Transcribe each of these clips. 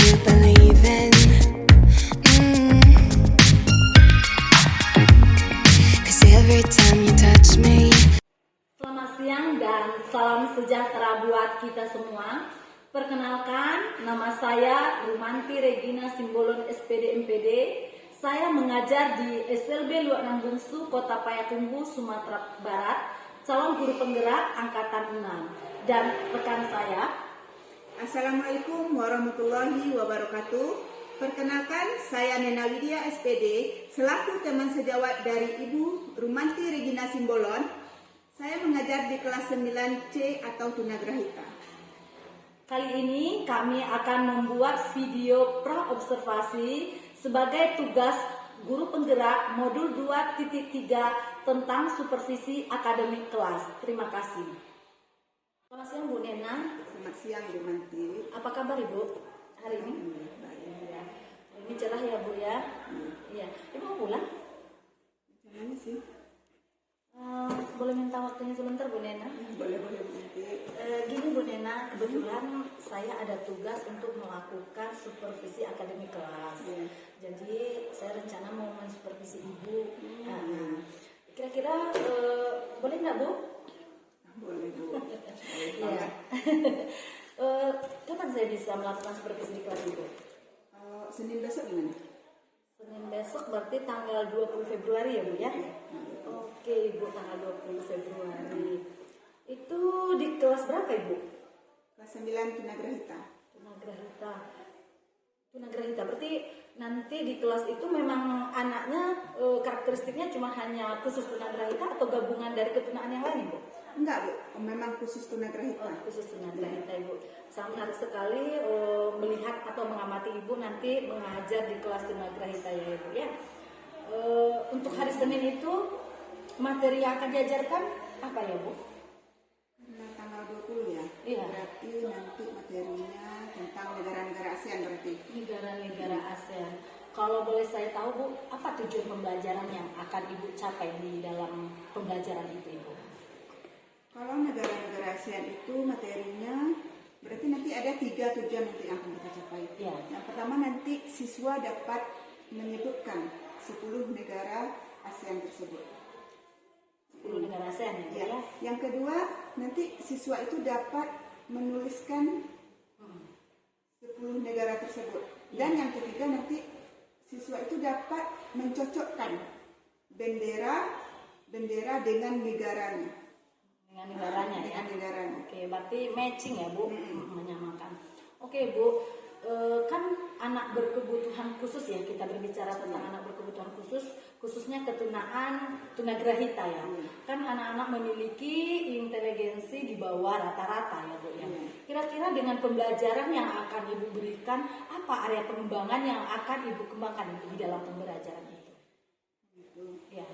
you believe in. Mm. 'Cause every time you touch me. Selamat siang dan salam sejahtera buat kita semua. Perkenalkan, nama saya Rumanti Regina Simbolon SPD MPD. Saya mengajar di SLB Luak Nambungsu, Kota Payakumbuh, Sumatera Barat, calon guru penggerak angkatan 6. Dan rekan saya, Assalamualaikum warahmatullahi wabarakatuh. Perkenalkan, saya Nena Widya SPD, selaku teman sejawat dari Ibu Rumanti Regina Simbolon. Saya mengajar di kelas 9C atau tunagrahita. kali ini kami akan membuat video pra-observasi sebagai tugas guru penggerak modul 2.3 tentang supervisi akademik kelas. Terima kasih. Selamat siang Bu Nena. Selamat siang Rumanti. Apa kabar Ibu hari ini? Ya. Hari ini cerah ya Bu ya. Iya. Ibu mau pulang? Gimana sih? Boleh minta waktunya sebentar Bu Nena? Boleh Rumanti. Gini Bu Nena, kebetulan saya ada tugas untuk melakukan supervisi akademik kelas. Jadi saya rencana mau mensupervisi Ibu. Kira-kira boleh nggak Bu? Boleh Bu. Iya. Kapan saya bisa melakukan supervisi di kelas Ibu? Senin besok gimana? Senin besok berarti tanggal 20 Februari ya Bu ya? Oke Ibu, tanggal 20 Februari. Itu di kelas berapa Ibu? Kelas 9 tunagrahita. Tunagrahita berarti nanti di kelas itu memang anaknya karakteristiknya cuma hanya khusus tunagrahita atau gabungan dari ketunaan yang lain Ibu? Enggak Bu, memang khusus tunagrahita. Khusus tunagrahita Ibu. Sangat menarik sekali melihat atau mengamati Ibu nanti mengajar di kelas tunagrahita ya Ibu ya. Untuk hari Senin itu materi yang akan diajarkan apa ya Bu? Nah, tanggal 20 ya? Iya. Berarti nanti materinya tentang negara-negara ASEAN berarti? Negara-negara ASEAN. Kalau boleh saya tahu Bu, apa tujuan pembelajaran yang akan Ibu capai di dalam pembelajaran itu Ibu? Kalau negara-negara ASEAN itu materinya berarti nanti ada 3 tujuan nanti yang akan kita capai. Ya. Yang pertama nanti siswa dapat menyebutkan 10 negara ASEAN tersebut. 10 negara ASEAN ya Bu Ya. ya? Yang kedua nanti siswa itu dapat menuliskan 10 negara tersebut. Dan yang ketiga nanti siswa itu dapat mencocokkan bendera dengan negaranya. Dengan negaranya ya? Dengan negaranya. Oke, berarti matching ya Bu, menyamakan. Oke Bu, kan anak berkebutuhan khusus ya, kita berbicara tentang anak berkebutuhan khusus, khususnya ketunaan tunagrahita ya. Kan anak-anak memiliki inteligensi di bawah rata-rata ya Bu ya. Kira-kira dengan pembelajaran yang akan Ibu berikan, apa area pengembangan yang akan Ibu kembangkan di dalam pembelajaran itu? Gitu. Ya.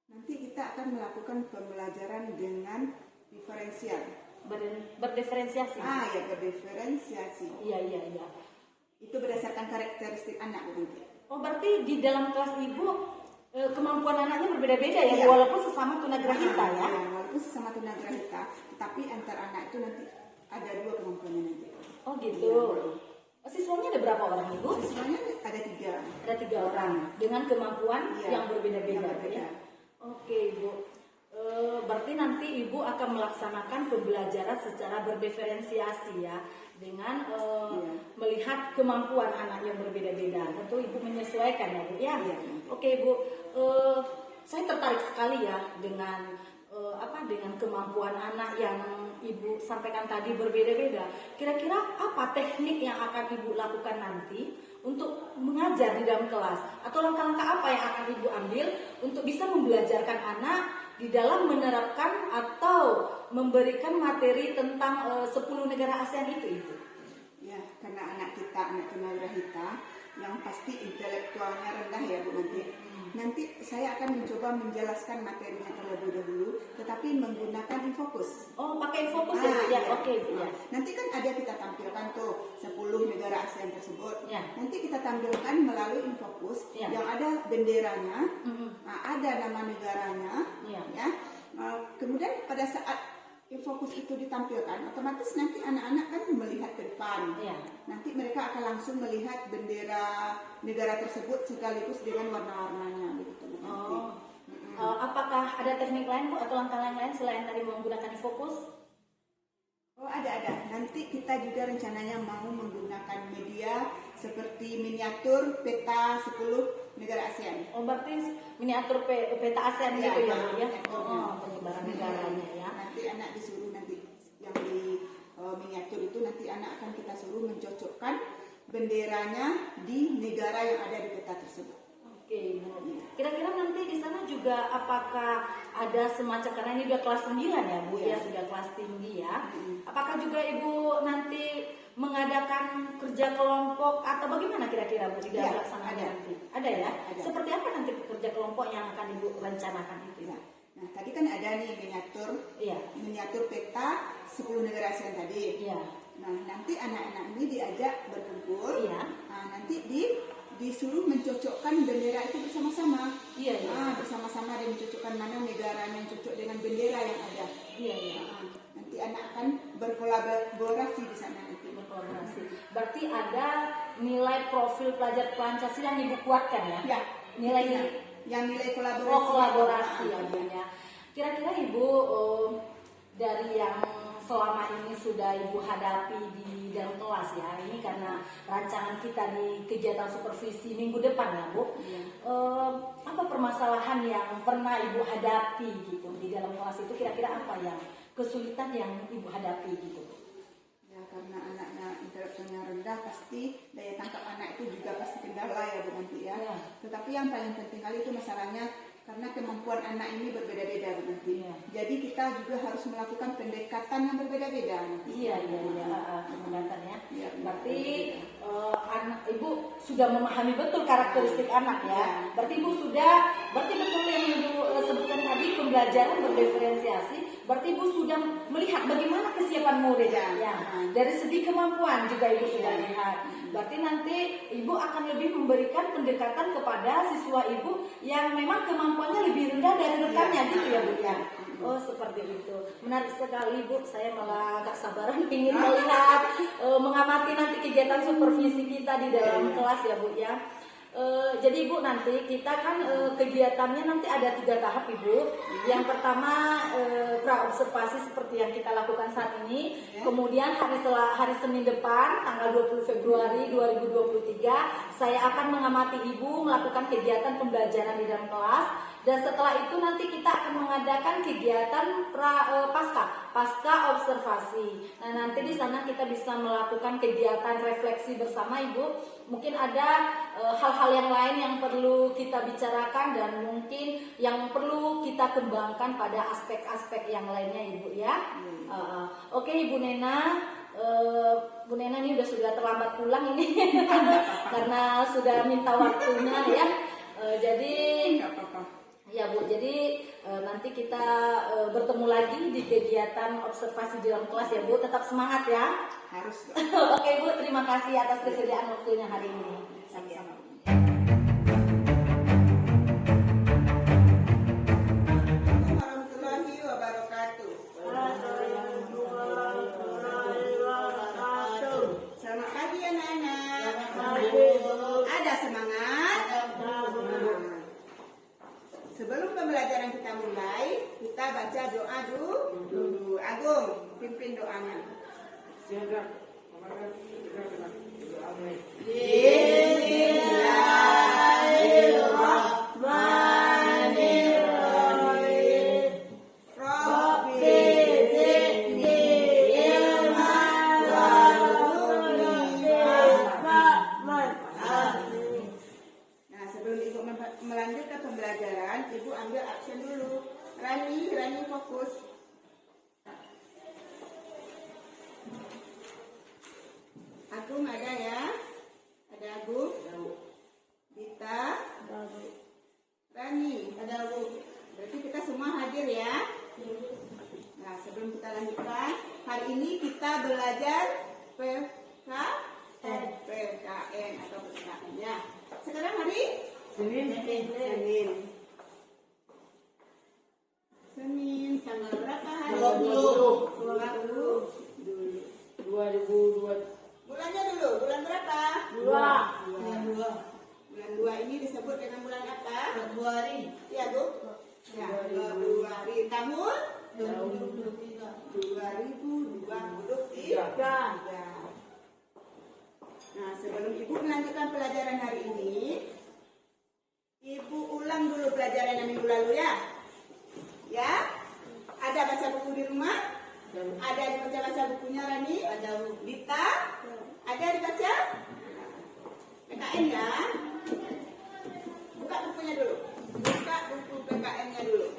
Nanti kita akan melakukan pembelajaran dengan diferensial. Berdiferensiasi. Ya, berdiferensiasi. Iya. Itu berdasarkan karakteristik anak nanti. Oh berarti di dalam kelas Ibu kemampuan anaknya berbeda-beda ya, Iya. walaupun sesama tunagrahita ya? Ya, walaupun sesama tunagrahita, tetapi antar anak itu nanti ada 2 kemampuannya nanti. Oh gitu. Siswanya ada berapa orang Ibu? Siswanya ada 3. Ada 3 orang dengan kemampuan Iya, yang berbeda-beda. yang berbeda. Ya? Oke Ibu. Berarti nanti Ibu akan melaksanakan pembelajaran secara berdiferensiasi ya, dengan melihat kemampuan anak yang berbeda-beda. Tentu Ibu menyesuaikan ya Bu ya. Iya. Oke Bu, saya tertarik sekali ya dengan dengan kemampuan anak yang Ibu sampaikan tadi berbeda-beda. Kira-kira apa teknik yang akan Ibu lakukan nanti untuk mengajar di dalam kelas? Atau langkah-langkah apa yang akan Ibu ambil untuk bisa membelajarkan anak di dalam menerapkan atau memberikan materi tentang 10 negara ASEAN itu Ibu? Ya, karena anak kita, anak tunagrahita, yang pasti intelektualnya rendah ya Bu nanti. Nanti saya akan mencoba menjelaskan materinya terlebih dahulu, tetapi menggunakan infokus. Oh, pakai fokus ya Bu? Ya, oke Bu ya. Nanti kan ada kita tampilkan tuh 10 negara ASEAN tersebut. Ya. Nanti kita tampilkan melalui infokus Ya. yang ada benderanya, ada nama negaranya, Ya. ya. Kemudian pada saat fokus itu ditampilkan, otomatis nanti anak-anak kan melihat ke depan. Iya. Nanti mereka akan langsung melihat bendera negara tersebut sekaligus dengan warna-warnanya begitu Bu Nanti. Apakah ada teknik lain Bu atau langkah lain selain tadi menggunakan fokus? Oh ada. Nanti kita juga rencananya mau menggunakan media seperti miniatur peta 10 negara ASEAN. Oh berarti miniatur peta ASEAN Ya, gitu ya ya, Bu ya? miniaturnya. Penyebaran negaranya ya. Nanti anak disuruh nanti yang di miniatur itu nanti anak akan kita suruh mencocokkan benderanya di negara yang ada di peta tersebut. Oke, Bu. Kira-kira nanti di sana juga apakah ada semacam, karena ini udah kelas 9 ya Bu ya, sudah kelas tinggi ya. Apakah juga Ibu nanti mengadakan kerja kelompok atau bagaimana kira-kira Bu di dalam pelaksanaan nanti? Ada ya? Ada. Seperti apa nanti kerja kelompok yang akan Ibu rencanakan itu? Ya. Nah tadi kan ada nih miniatur peta 10 negara ASEAN tadi. Iya. Nah nanti anak-anak ini diajak berkumpul. Iya. Nah, nanti disuruh mencocokkan bendera itu bersama-sama. Iya. Bersama-sama dan mencocokkan mana negara yang cocok dengan bendera yang ada. Iya. Nanti anak akan berkolaborasi di sana nanti. Berkolaborasi. Berarti ada nilai profil pelajar Pancasila yang Ibu kuatkan ya? Ya. Nilai yang nilai kolaborasi. kolaborasi ya Bu ya. Kira-kira Ibu dari yang selama ini sudah Ibu hadapi di dalam kelas ya, ini karena rancangan kita di kegiatan supervisi minggu depan ya Bu. Apa permasalahan yang pernah Ibu hadapi gitu di dalam kelas itu, kira-kira apa yang kesulitan yang Ibu hadapi gitu? Ya karena anaknya intelektualnya rendah, pasti daya tangkap anak itu juga pasti kendala ya Bu Nanti ya. Tetapi yang paling penting kali itu masalahnya karena kemampuan anak ini berbeda-beda Bu Nanti. Jadi kita juga harus melakukan pendekatan yang berbeda-beda. Iya, pendekatan ya. Ya, berarti anak Ibu sudah memahami betul karakteristik anak ya. Berarti betul yang Ibu sebutkan tadi, pembelajaran berdiferensiasi. Berarti Ibu sudah melihat bagaimana kesiapan murid ya. Dari segi kemampuan juga Ibu sudah lihat. Berarti nanti Ibu akan lebih memberikan pendekatan kepada siswa Ibu yang memang kemampuannya lebih rendah dari rekannya gitu ya Bu ya. Oh seperti itu. Menarik sekali Bu. Saya malah gak sabaran ingin melihat mengamati nanti kegiatan supervisi kita di dalam kelas ya Bu ya. Jadi Ibu nanti kita kan kegiatannya nanti ada 3 tahap Ibu. Yang pertama praobservasi seperti yang kita lakukan saat ini. Kemudian hari Senin depan tanggal 20 Februari 2023 saya akan mengamati Ibu melakukan kegiatan pembelajaran di dalam kelas. Dan setelah itu nanti kita akan mengadakan kegiatan pasca observasi. Nah nanti di sana kita bisa melakukan kegiatan refleksi bersama Ibu. Mungkin ada hal-hal yang lain yang perlu kita bicarakan dan mungkin yang perlu kita kembangkan pada aspek-aspek yang lainnya Ibu ya. Oke Ibu Nena. Bu Nena ini sudah terlambat pulang ini karena sudah minta waktunya ya. Jadi ya Bu, jadi nanti kita bertemu lagi di kegiatan observasi di dalam kelas ya Bu. Tetap semangat ya. Harus. Oke Bu, terima kasih atas kesediaan waktunya hari ini. Sama-sama. Warahmatullahi wabarakatuh. Selamat pagi anak-anak. Ada semangat? Sebelum pembelajaran kita mulai, kita baca doa dulu. Agung, pimpin doanya. Bismillahirrahmanirrahim. Rabbi zidni ilman warzuqni fahman. Nah, sebelum Ibu melanjutkan pembelajaran, Ibu ambil absen dulu. Rani fokus. Agung ada ya? Ada Agung? Dita? Rani? Ada Bu. Berarti kita semua hadir ya? Nah, sebelum kita lanjutkan, hari ini kita belajar PKN atau PKN ya. Sekarang hari Senin tanggal berapa hari? 20. bulan apa? Februari. Iya, Bu. Ya, Februari. Tahun 2023. Nah, sebelum Ibu melanjutkan pelajaran hari ini, Ibu ulang dulu pelajaran yang minggu lalu ya. Ya? Ada baca buku di rumah? Ada dibaca-baca bukunya Rani? Ada, Bu. Dita? Ada dibaca? PKN ya? Buka bukunya dulu. Buka buku PKN-nya dulu.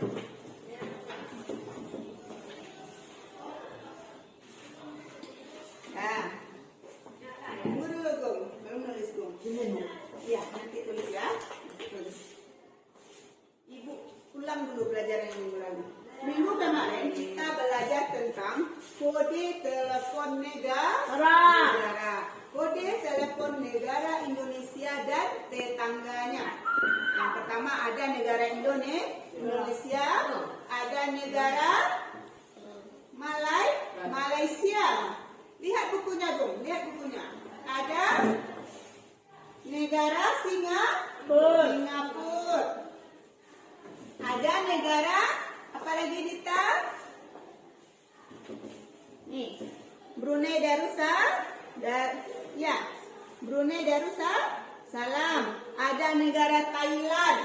Nah, tunggu dulu, Gong. Belum nulis, Gong. Iya, nanti tulis ya. Tulis. Ibu ulang dulu pelajaran yang minggu lalu. Minggu kemarin kita belajar tentang kode telepon negara. Kode telepon negara Indonesia dan tetangganya. Yang pertama ada negara Indonesia, ada negara Malaysia. Lihat bukunya, Bung. Lihat bukunya. Ada negara Singapura. Ada negara apa lagi, Dita? Nih, Brunei Darussalam. Ada negara Thailand.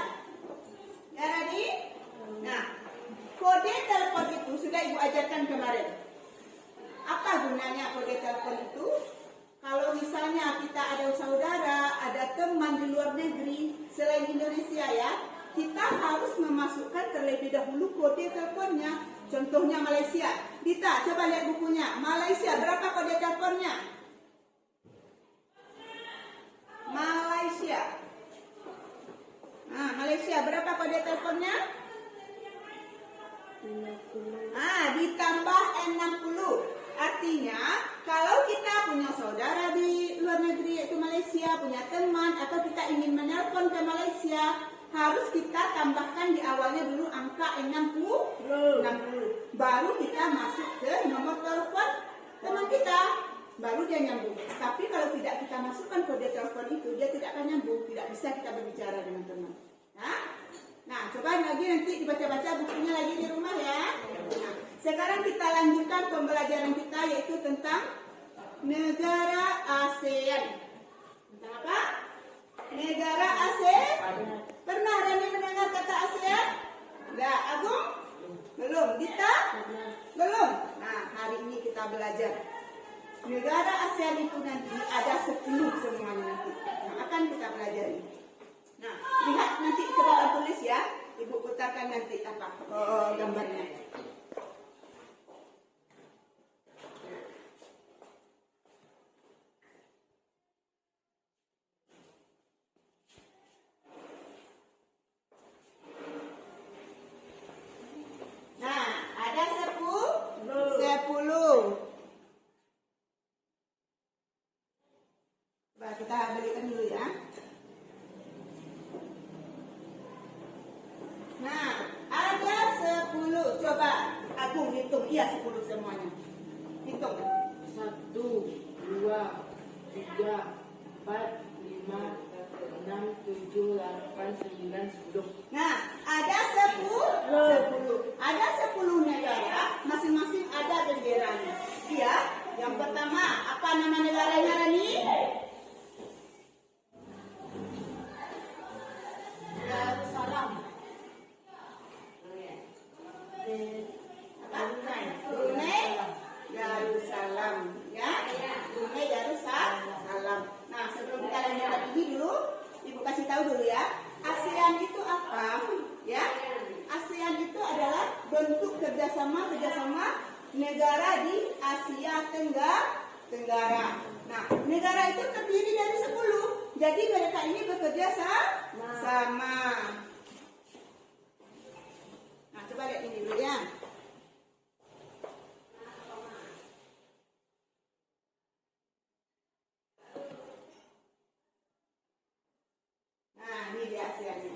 Ya, Rani? Nah, kode telepon itu sudah Ibu ajarkan kemarin. Apa gunanya kode telepon itu? Kalau misalnya kita ada saudara, ada teman di luar negeri selain Indonesia ya, kita harus memasukkan terlebih dahulu kode teleponnya. Contohnya Malaysia. Dita, coba lihat bukunya. Malaysia, berapa kode teleponnya? Malaysia. Nah, Malaysia, berapa kode teleponnya? Ditambah 60. Artinya, kalau kita punya saudara di luar negeri yaitu Malaysia, punya teman, atau kita ingin menelpon ke Malaysia, harus kita tambahkan di awalnya dulu angka 60. Baru kita masuk ke nomor telepon teman kita. Baru dia nyambung. Tapi kalau tidak kita masukkan kode telepon itu, dia tidak akan nyambung. Tidak bisa kita berbicara dengan teman. Nah, coba lagi nanti dibaca-baca bukunya lagi di rumah ya. Nah, sekarang kita lanjutkan pembelajaran kita yaitu tentang negara ASEAN. Tentang apa? Negara ASEAN. Pernah Rani mendengar kata ASEAN? Enggak, Agung? Belum. Dita? Belum. Nah, hari ini kita belajar. Negara ASEAN itu nanti ada 10 semuanya nanti yang akan kita pelajari. Nah, lihat nanti ke bawah tulis ya. Ibu putarkan nanti apa gambarnya. Nah, ada 10. Coba kita berikan dulu ya. Nah, ada 10. Coba Agung hitung. Iya, 10 semuanya. Hitung. 1, 2, 3, 4, 5, 6, 7, 8, 9, 10. Nah, ada 10. Ada 10 negara, masing-masing ada benderanya. Iya, yang pertama, apa nama negaranya, Rani? Darussalam. Brunei Darussalam, ya. Brunei Darussalam. Nah, sebelum kita lanjutkan ini dulu, Ibu kasih tahu dulu ya. ASEAN itu apa? Ya, ASEAN itu adalah bentuk kerjasama negara di Asia Tenggara. Nah, negara itu terdiri dari 10. Jadi mereka ini bekerja sama. Nah, coba lihat ini dulu ya. Nah, ini dia ASEAN-nya.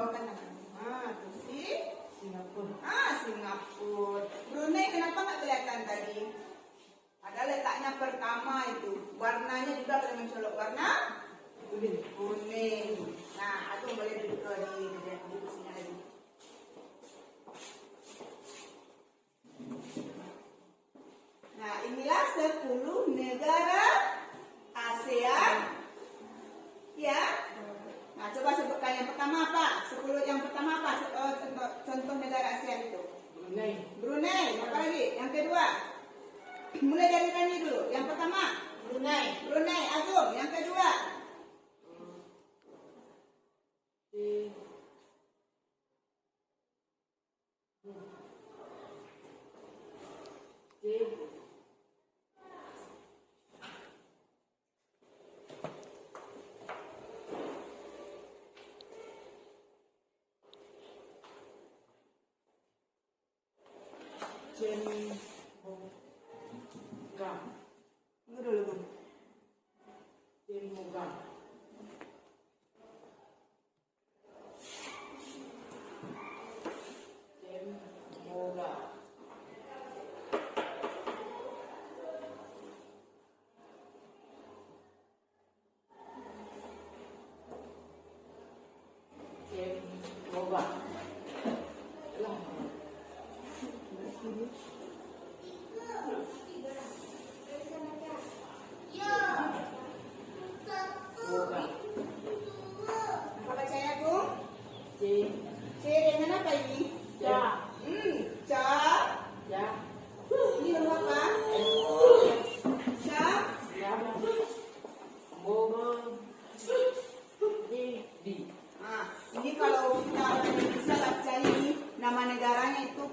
bawahkan tangan. Tuh Singapura. Singapura. Brunei kenapa nggak kelihatan tadi? Ada letaknya pertama itu. Warnanya juga boleh mencolok warna kuning. Nah, aku boleh duduk di kursinya lagi. Nah, inilah 10 negara ASEAN. Ya. Nah, coba sebutkan yang pertama apa? 10 yang pertama apa? Contoh negara ASEAN itu. Brunei. Apa lagi? Yang kedua. Mulai dari Rani dulu. Yang pertama. Brunei. Agung. Yang kedua. Tunggu dulu, Bung. Apa bacanya, Bung? C dengan apa ini? Ca. Ini huruf apa? Ca. Ini kalau kita orang Indonesia baca ini nama negaranya itu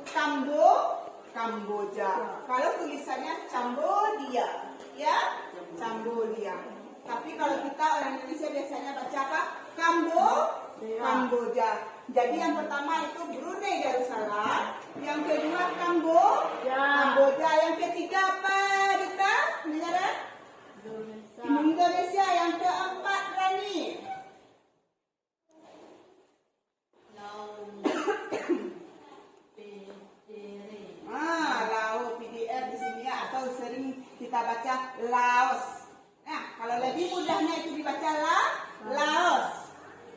Kamboja. Kalau tulisannya Cambodia, ya, Cambodia. Tapi kalau kita orang Indonesia biasanya baca apa? Kamboja. Jadi yang pertama itu Brunei Darussalam, yang kedua Kamboja, yang ketiga apa kita negara? Indonesia. Yang keempat Rani. Laos PDF di sini ya, atau sering kita baca Laos. Nah, kalau lebih mudahnya itu dibaca Laos.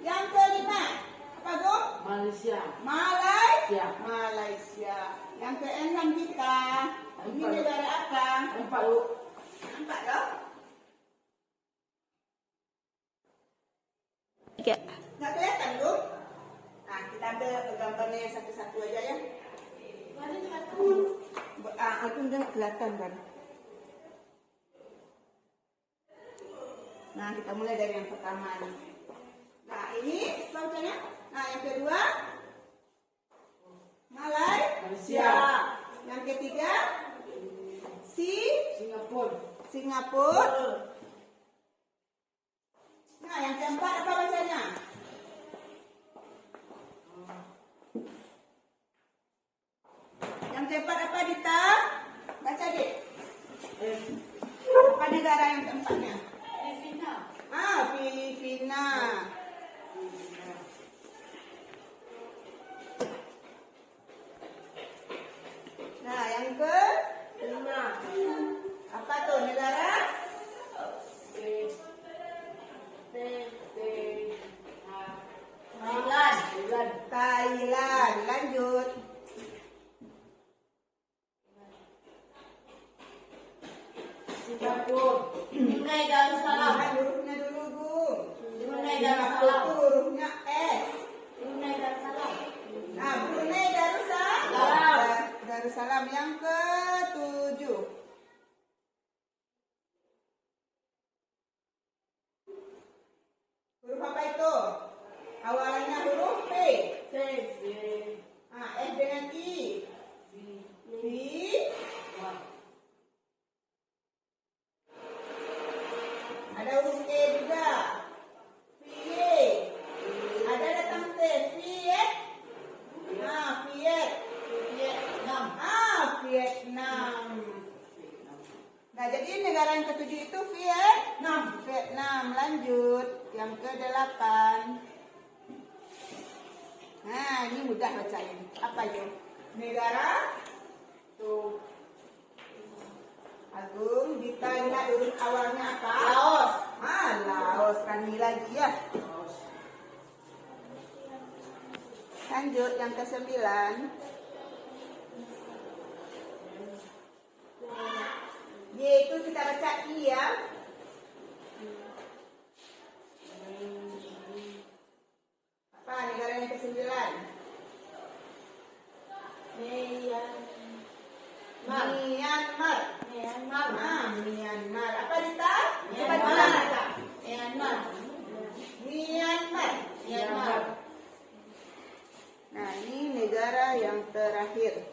Yang kelima, apa Bung? Malaysia. Yang keenam kita. Ini negara apa? Nampak dong? Nggak kelihatan Bung? Nah, kita ambil gambarnya satu-satu aja ya. Aku nggak kelihatan kan? Nah, kita mulai dari yang pertama nih. Nah, ini bacanya. Nah, yang kedua Malaysia. Yang ketiga Singapura. Nah, yang keempat apa bacanya? Yang keempat apa Dita? Baca deh. Apa negara yang keempatnya? Filipina. Nah, yang kelima. Apa tuh negara? Thailand. Lanjut. Brunei Darussalam. Hurufnya dulu, Bung. Brunei Darussalam. Itu hurufnya S. Brunei Darussalam. Nah, Brunei Darussalam yang ke-7. Huruf apa itu? Awalannya huruf P. F dengan I. V. Ada huruf E juga. Viet. Ada datang T. Viet. Vietnam. Nah, jadi negara yang ketujuh itu Vietnam. Lanjut. Yang ke-8. Nah, ini mudah bacanya. Apa itu? Negara. Tuh. Agung, ditanya urut awalnya apa? Laos. Laos. Rani lagi ya. Lanjut yang ke-9. Y itu kita baca I ya. Apa negara yang ke-9? Myanmar. Myanmar. Apa Dita? Coba bilang Dita. Myanmar. Nah, ini negara yang terakhir.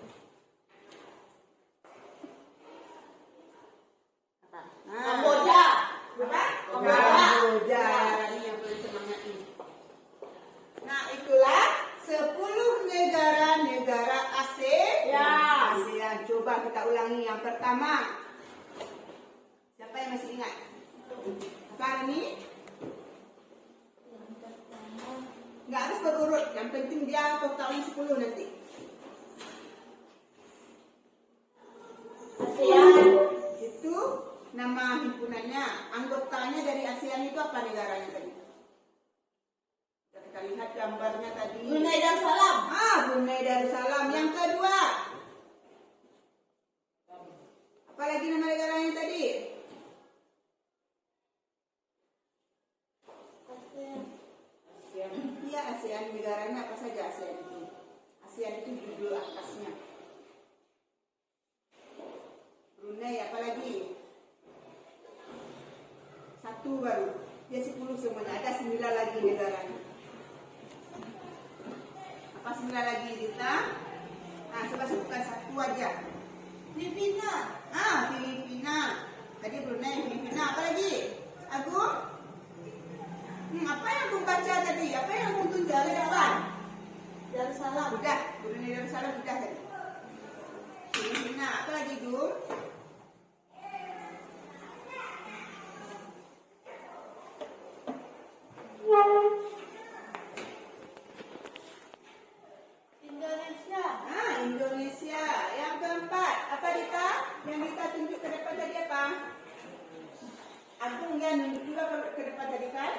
Apa? Kamboja. Apa? Kamboja. Ini yang paling semangat ini. Nah, itulah 10 negara ASEAN. Coba kita ulangi yang pertama. Siapa yang masih ingat? Apa ini? Nggak harus berurut, yang penting dia totalnya 10 nanti. ASEAN. Itu nama himpunannya. Anggotanya dari ASEAN itu apa negaranya tadi? Kita lihat gambarnya tadi. Brunei Darussalam. Brunei Darussalam. Yang kedua. Apa lagi nama negaranya tadi? Iya, ASEAN negaranya apa saja ASEAN itu? ASEAN itu judul atasnya. Brunei apa lagi? 1 baru. Dia 10 semuanya. Ada 9 lagi negaranya. Apa 9 lagi Dita? Nah, coba sebutkan 1 aja. Filipina. Filipina. Tadi Brunei, Filipina. Apa lagi? Agung? Apa yang aku baca tadi? Apa yang aku tunjuk ke depan? Darussalam. Udah, Brunei Darussalam udah tadi. Filipina. Apa lagi, Dung? Indonesia. Indonesia. Yang keempat, apa Dita? Yang Dita tunjuk ke depan tadi apa? Agung ya nunjuk juga ke depan tadi kan?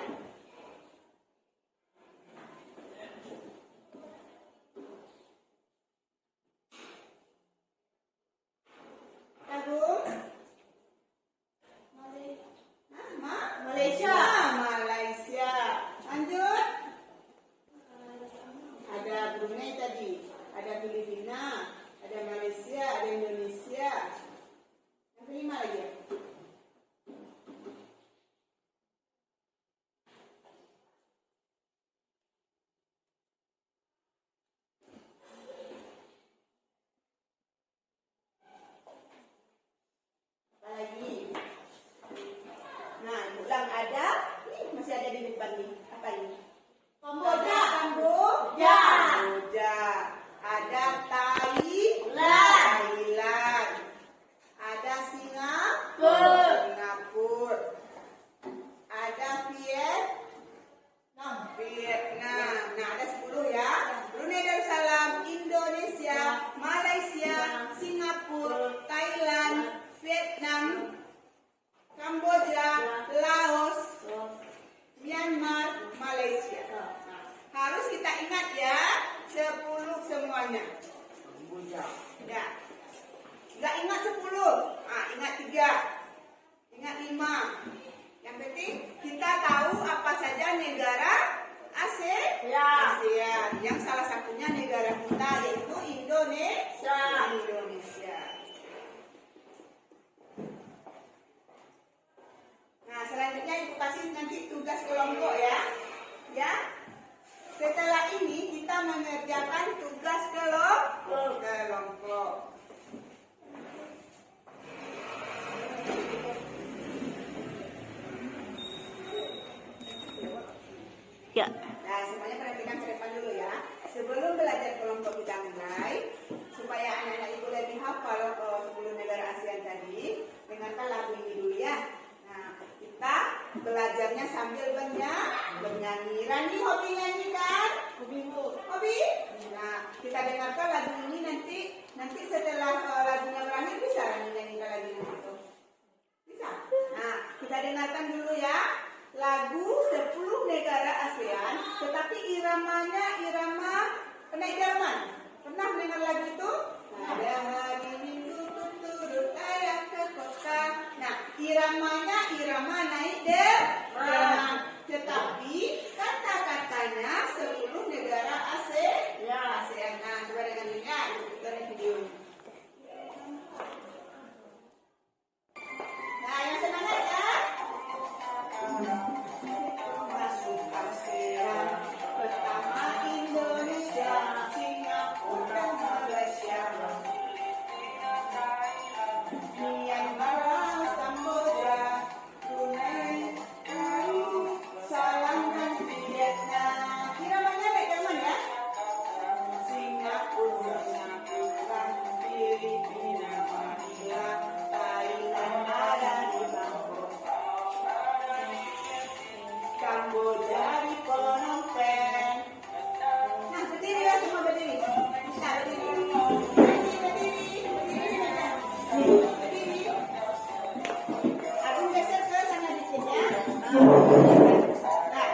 Agung? Malaysia. Malaysia. Lanjut. Ada Brunei tadi, ada Filipina, ada Malaysia, ada Indonesia. Yang kelima lagi ya? Apa lagi? Nah, ulang ada, nih masih ada di depan nih. Apa ini? Kamboja. Kamboja. Ada Thailand. Ada Singapura. Ada Vietnam. Nah, ada 10 ya. Brunei Darussalam, Indonesia, Malaysia, Singapura, Thailand, Vietnam, Kamboja, Laos, Myanmar, Malaysia. Harus kita ingat ya, 10 semuanya. Ya. Nggak ingat 10, ingat 3, ingat 5. Yang penting kita tahu apa saja negara ASEAN. Yang salah satunya negara kita yaitu Indonesia. Nah, selanjutnya Ibu kasih nanti tugas kelompok ya. Ya. Setelah ini kita mengerjakan tugas kelompok. Ya. Nah, semuanya perhatikan ke depan dulu ya. Sebelum belajar kelompok kita mulai, supaya anak-anak Ibu lebih hafal 10 negara ASEAN tadi, dengarkan lagu ini dulu ya. Nah, kita belajarnya sambil bernyanyi. Rani hobi nyanyi kan? Hobi? Nah, kita dengarkan lagu ini nanti setelah lagunya berakhir bisa nyanyikan lagi itu. Bisa? Nah, kita dengarkan dulu ya. Lagu 10 negara ASEAN, tetapi iramanya irama naik delman. Pernah mendengar lagu itu? Ada hari Minggu turut ayah ke kota. Nah, iramanya irama naik delman. Tetapi kata-katanya 10 negara ASEAN. Nah, coba dengarnya, kita lihat video. Nah, yang semangat ya. Masuk ASEAN. Pertama Indonesia, Singapura dan Malaysia. Myanmar, Kamboja, Brunei, Salam dan Vietnam. Iramanya baik teman ya. Singapura, Filipina, Manila, Thailand ada di Bangkok. Kamboja di Phnom Penh. Nah, berdiri ya, semua berdiri. Nah, berdiri. Berdiri. Aku geser ke sana dikit ya. Nah,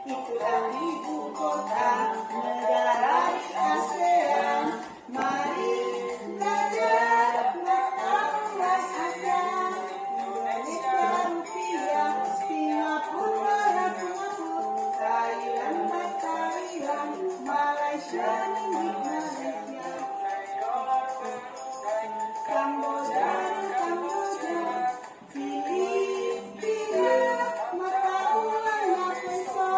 itulah ibu kota negara di ASEAN. Mari belajar pengetahuan ASEAN. Indonesia rupiah, Singapura Singapura, Thailand Thailand, Malaysia Malaysia, Kamboja Kamboja, Filipina mata uangnya peso,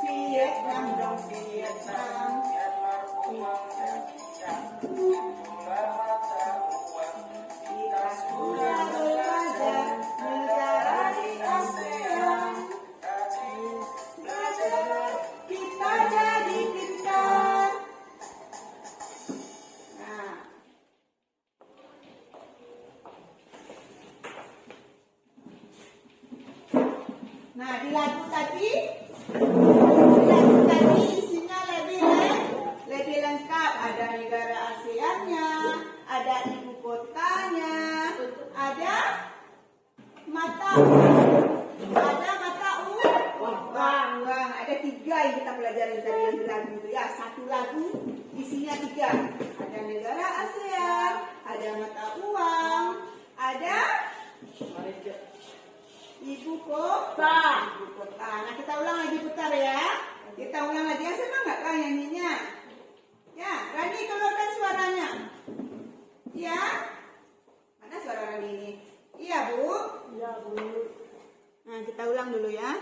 Vietnam dong Vietnam. Kita sudah belajar negara di ASEAN. Belajar kita jadi pintar. Nah, di lagu tadi isinya lebih lengkap. Ada negara ASEAN-nya, ada ibu kotanya, ada mata uang. Ada 3 yang kita pelajari dari yang lagu itu ya. Satu lagu isinya 3. Ada negara ASEAN, ada mata uang, ada ibu kota. Nah, kita ulang lagi, putar ya. Kita ulang lagi. Yang semangat lah nyanyinya. Ya, Rani keluarkan suaranya. Ya. Mana suara Rani ini? Iya, Bu. Iya, Bu. Nah, kita ulang dulu ya.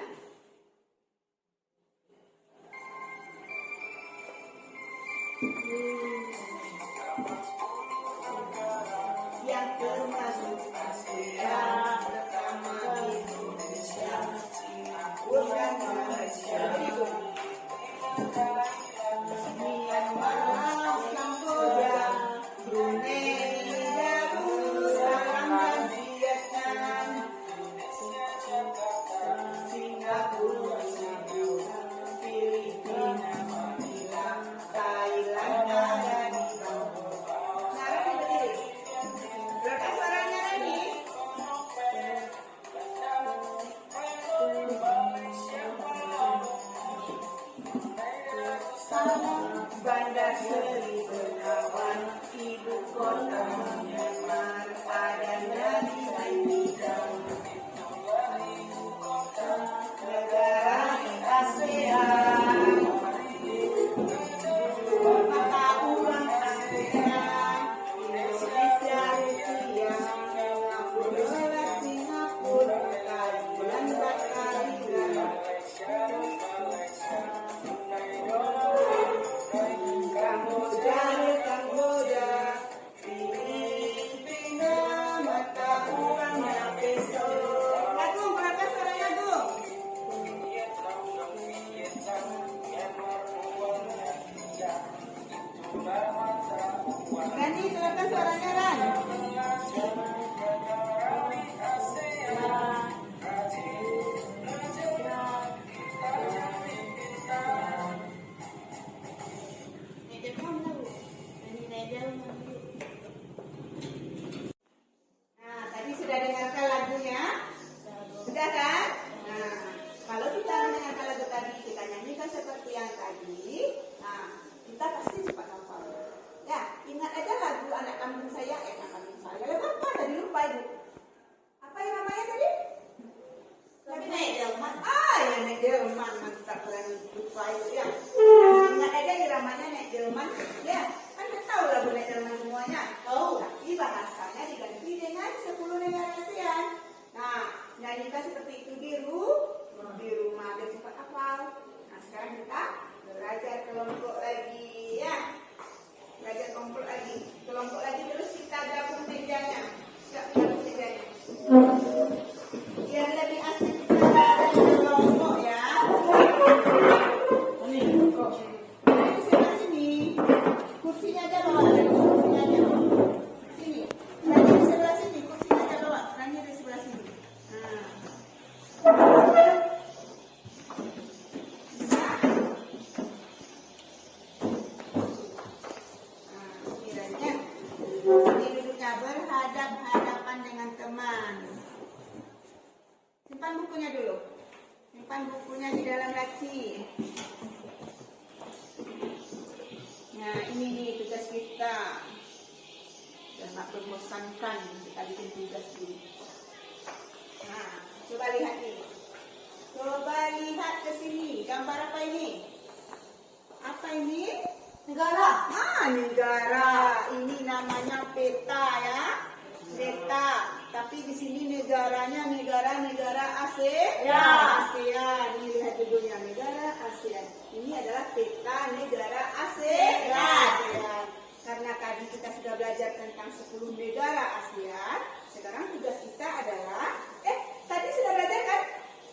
Yang termasuk ASEAN, pertama Indonesia, Singapura dan Malaysia. Myanmar, Kamboja, Brunei, Darussalam dan Vietnam. Singapura, Filipina, Manila, Thailand ada di Bangkok. Nah, Rani berdiri. Berapa suaranya Rani? Bandar Seri Begawan, ibu kota Myanmar, adanya di Naypyidaw. Negara di ASEAN, mata uang ASEAN, Indonesia rupiah, Singapura Singapura, Thailand Thailand. Kamboja, Filipina, mata uangnya peso. Lagu, berapa suaranya, Bu? Rani, berapa suaranya, Ran? Jerman. Nah, tadi sudah dengarkan lagunya? Sudah kan? Nah, kalau kita mendengarkan lagu tadi, kita nyanyikan seperti yang tadi, nah, kita pasti cepat hafal. Ya, ingat aja lagu anak kambing saya, anak kambing saya. Apa tadi lupa ibu? Apa yang namanya tadi? Tapi naik Jerman. Ya naik delman, mantap kalian lupa itu ya. Ingat aja iramanya naik delman, ya. Kan kita tahu lagu naik delman semuanya. Tahu. Tapi bahasanya diganti dengan 10 negara ASEAN. Nah, nyanyikan seperti itu di rumah biar cepat hafal. Nah, sekarang kita belajar kelompok lagi ya. Belajar kelompok lagi terus kita gabung mejanya. Gabung mejanya. Biar lebih asik kita belajar kelompok ya. Nah, di sebelah sini. Kursinya aja bawa, kursinya aja. Sini. Lagi di sebelah sini, kursinya aja bawa. Lagi di sebelah sini. Nah. Bisa? Nah, kiranya. Ini duduknya berhadap-hadapan dengan teman. Simpan bukunya dulu. Simpan bukunya di dalam laci. Nah, ini nih tugas kita. Dan tak membosankan kita bikin tugas ini. Nah, coba lihat nih. Coba lihat ke sini. Gambar apa ini? Apa ini? Negara. Negara. Ini namanya peta ya. Peta. Tapi di sini negaranya negara-negara ASEAN. Ini lihat judulnya negara ASEAN. Ini adalah peta negara ASEAN. Karena tadi kita sudah belajar tentang 10 negara ASEAN, sekarang tugas kita adalah tadi sudah belajar kan?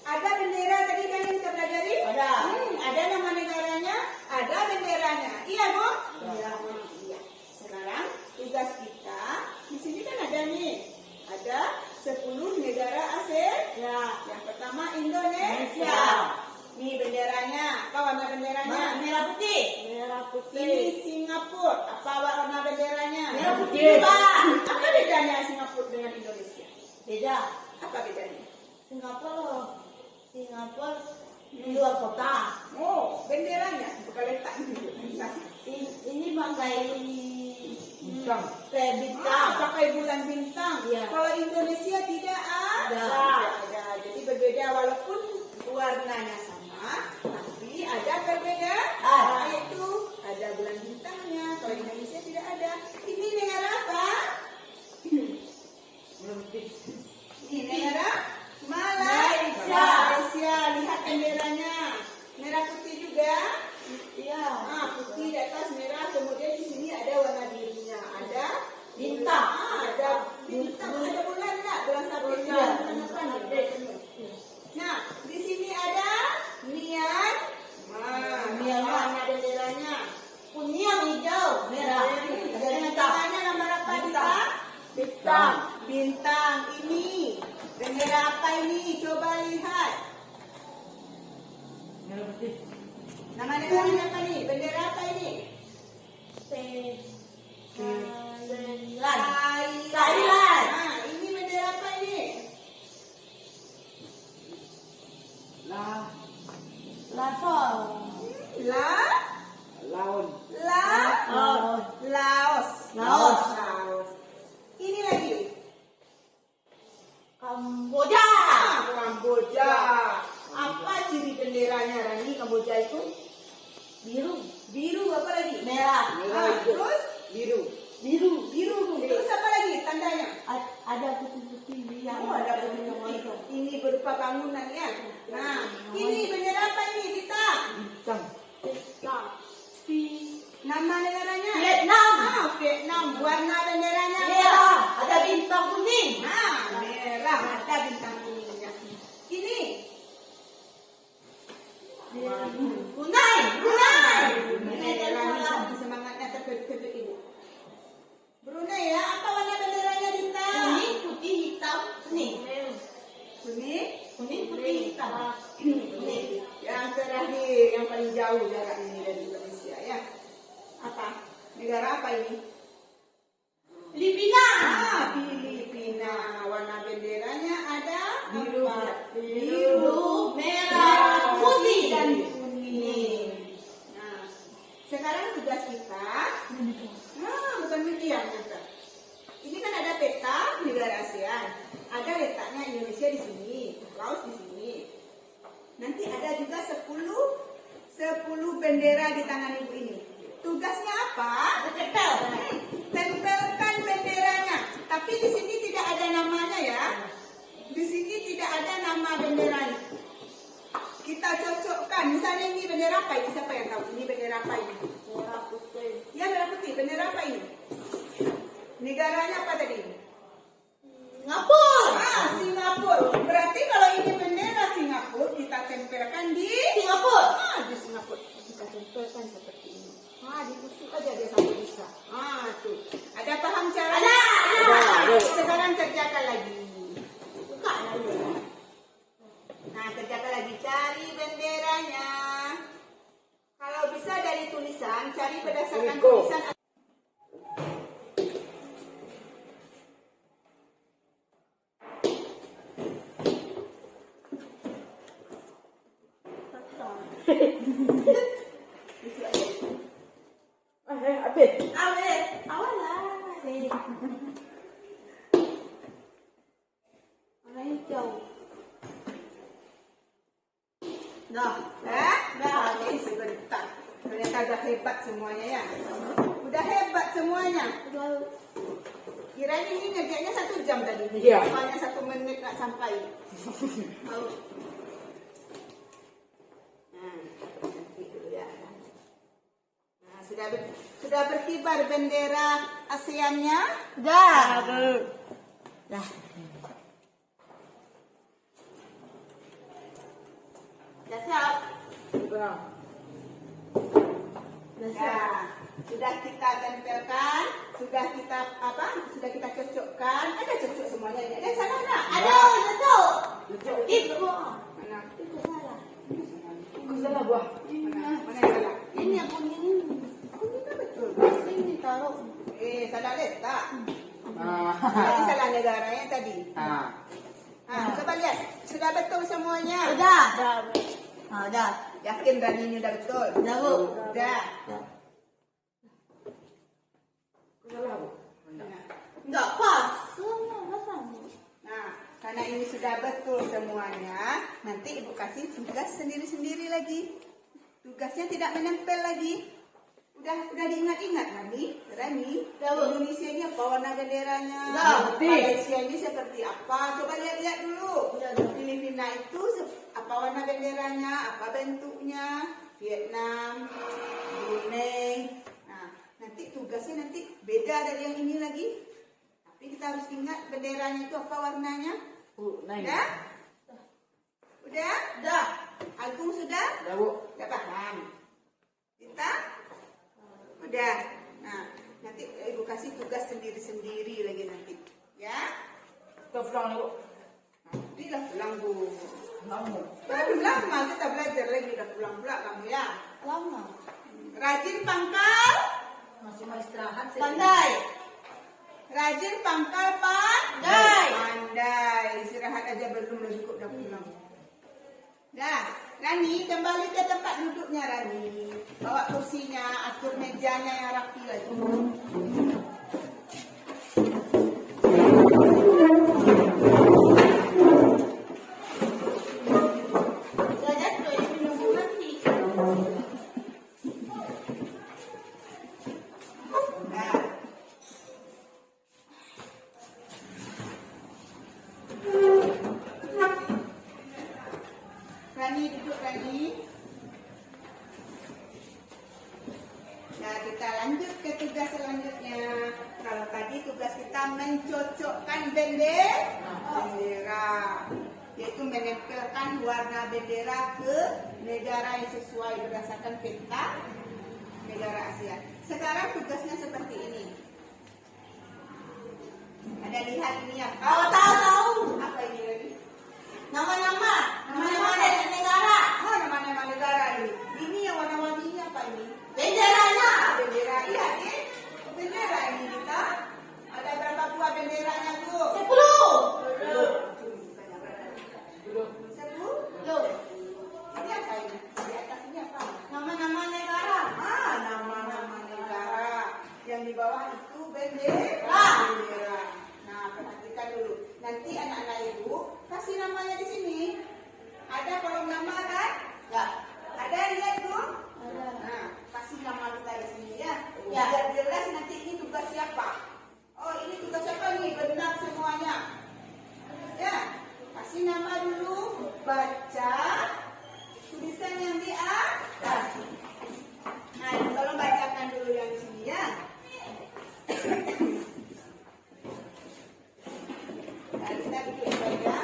Ada bendera tadi kan yang kita pelajari? Ada. Ada nama negaranya, ada benderanya. Iya, Bu? Iya. Iya. Sekarang tugas kita di sini kan ada nih. Ada 10 negara ASEAN. Ya. Yang pertama Indonesia. Nih benderanya, apa warna benderanya? Merah putih. Merah Ini putih. Singapura, apa warna benderanya? Merah putih juga. Apa bedanya Singapura dengan Indonesia? Beda. Apa bedanya? Singapura di luar kota. Oh, benderanya bukan letak gitu. Ini pakai Bintang. kayak bintang. Pakai bulan bintang. Iya. Kalau Indonesia tidak ada. Ada. Jadi berbeda walaupun warnanya sama, tapi ada perbedaan. Ada. Yaitu ada bulan bintangnya. Kalau Indonesia tidak ada. Ini negara apa? Ini negara Malaysia. Lihat benderanya. Merah putih juga. Iya. Putih di atas merah. Kemudian di sini ada warna birunya. Ada Bintang. ada bintang. Ada bulan nggak? Bulan sabit. Bulan. Nah, di sini ada Myanmar. Warna benderanya. Kuning, hijau, merah. Ada bintang. Tengahnya nomor apa? Bintang. Bintang. Bintang. Ini bendera apa ini? Coba lihat. Merah putih. Nama negaranya apa nih? Bendera apa ini? Thailand. Nah, ini bendera apa ini? Laos. Ini lagi. Kamboja. Kamboja. Apa ciri benderanya Rani Kamboja itu? Biru. Biru apa lagi? Merah. Terus Biru. Terus apa lagi tandanya? Ada putih-putih yang Ada putih. Ini berupa bangunan ya. Nah, ini bendera apa ini? Bintang. Nama negaranya? Vietnam. Vietnam. Warna benderanya apa? Merah. Ada bintang kuning. Merah. Ada bintang kuningnya. Ini Brunei. Brunei. Semangatnya terkejut ibu. Brunei ya. Apa warna benderanya bintang? Kuning, putih, hitam, kuning. Kuning, putih, hitam. Kuning. Yang terakhir, yang paling jauh jarak ini dari Indonesia ya. Apa? Negara apa ini? Filipina. Filipina. Warna benderanya ada Biru. empat. Biru, merah, putih. dan kuning. Nah, sekarang tugas kita. Bukan median juga. Ini kan ada peta negara ASEAN. Ada letaknya Indonesia di sini, Laos di sini. Nanti ada juga 10 bendera di tangan ibu ini. Tugasnya apa? Tempel. Tempelkan benderanya. Tapi di sini tidak ada namanya ya. Di sini tidak ada nama benderanya. Kita cocokkan. Misalnya ini bendera apa ini? Siapa yang tahu? Ini bendera apa ini? Merah putih. Ya, merah putih. Bendera apa ini? Negaranya apa tadi? Singapura. Singapura. Berarti kalau ini bendera Singapura, kita tempelkan di Singapura. di Singapura. Kita tempelkan seperti ini. Ditusuk aja dia sampai bisa. Tuh. Ada paham cara? Ada. Sekarang kerjakan lagi. Buka dulu. Nah, kerjakan lagi. Cari benderanya. Kalau bisa dari tulisan, cari berdasarkan tulisan. Awal lah. Warna hijau. Dah, ini sebentar. Ternyata dah hebat semuanya ya. Udah hebat semuanya. Kirain ini ngerjainnya 1 jam tadi. Iya. Hanya 1 menit nak sampai. Mau. Nanti dulu ya. Nah, sudah berkibar bendera ASEAN-nya? Dah. Dah. Dah siap? Nah, sudah kita tempelkan, sudah kita cocokkan. Ada cocok semuanya ini. Ada salah tak? Ada, betul. Itu. Mana? Itu salah. Salah buah. Mana yang salah? Ini yang kuning ini. Kuningnya betul. Ini taruh. Salah letak. Jadi salah negaranya tadi. Coba lihat, sudah betul semuanya. Udah. Udah. Yakin Rani ini udah betul? Udah, Bu. Udah. Salah bu. Enggak pas. Enggak sama. Nah, karena ini sudah betul semuanya, nanti ibu kasih tugas sendiri-sendiri lagi. Tugasnya tidak menempel lagi. Udah diingat-ingat Rani. Indonesia ini apa warna benderanya? Malaysia ini seperti apa? Coba lihat-lihat dulu. Filipina itu apa warna benderanya? Apa bentuknya? Vietnam, Brunei. Nah, nanti tugasnya beda dari yang ini lagi. Tapi kita harus ingat benderanya itu apa warnanya? Udah? Udah. Agung sudah? Udah bu. Udah paham? Kita? Udah. Nah, nanti ibu kasih tugas sendiri-sendiri lagi nanti. Ya? Kita pulang nih bu. Nantilah pulang bu. Lama. Baru lama kita belajar lagi. Udah pulang pula kamu ya. Lama. Rajin pangkal. Masih mau istirahat sih. Pandai. Rajin pangkal pandai. Istirahat aja belum cukup udah pulang. Dah, Rani kembali ke tempat duduknya Rani. Bawa kursinya, atur mejanya yang rapi lagi. Udah jatuh ya, minum nanti. Nah. Rani duduk Rani. Nah, kita lanjut ke tugas selanjutnya. Kalau tadi tugas kita mencocokkan bendera, yaitu menempelkan warna bendera ke negara yang sesuai berdasarkan peta negara ASEAN. Sekarang tugasnya seperti ini. Ada lihat ini ya? Tahu. Apa ini lagi? Nama-nama dari negara. Nama-nama negara ini. Ini yang warna-warninya apa ini? Benderanya. Bendera, iya nih. Bendera ini kita. Ada itu bendera. Nah, perhatikan dulu. Nanti anak-anak ibu kasih namanya di sini. Ada kolom nama kan? Ya. Ada, lihat tuh. Ada. Nah, kasih nama kita di sini ya. Ya. Biar jelas nanti ini tugas siapa. Oh, ini tugas siapa nih? Benar semuanya. Ya, kasih nama dulu. Baca tulisan yang di atas. Nah, tolong bacakan dulu yang di sini ya. Nah, kita duduk saja.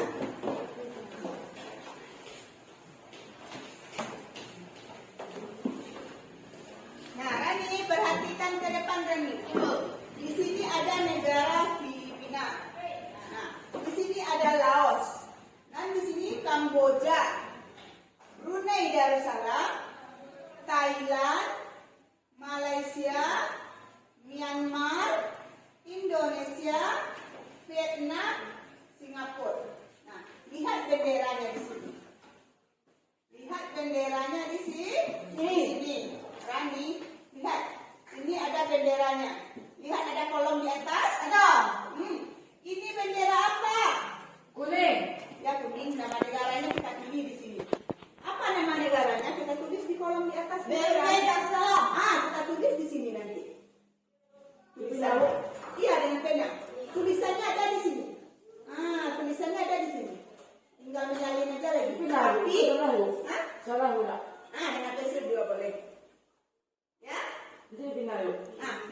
Nah, Rani, perhatikan ke depan Rani. Di sini ada negara Filipina. Nah, di sini ada Laos. Dan di sini Kamboja, Brunei Darussalam, Thailand, Malaysia, Myanmar, Indonesia, Vietnam, Singapura. Nah, lihat benderanya di sini. Lihat benderanya di sini. Sini. Rani, lihat. Ini ada benderanya. Lihat ada kolom di atas. Ada. Ini bendera apa? Kuning. Ya, kuning. Nama negaranya kita pilih di sini. Apa nama negaranya? Kita tulis di kolom di atas. Darussalam. Kita tulis di sini nanti. Tulisannya. Iya, dengan pena. Tulisannya ada di sini. Tulisannya ada di sini. Tinggal menyalin aja lagi. Tapi, Salah udah. dengan pensel juga boleh. Ya. Jadi pindah yuk.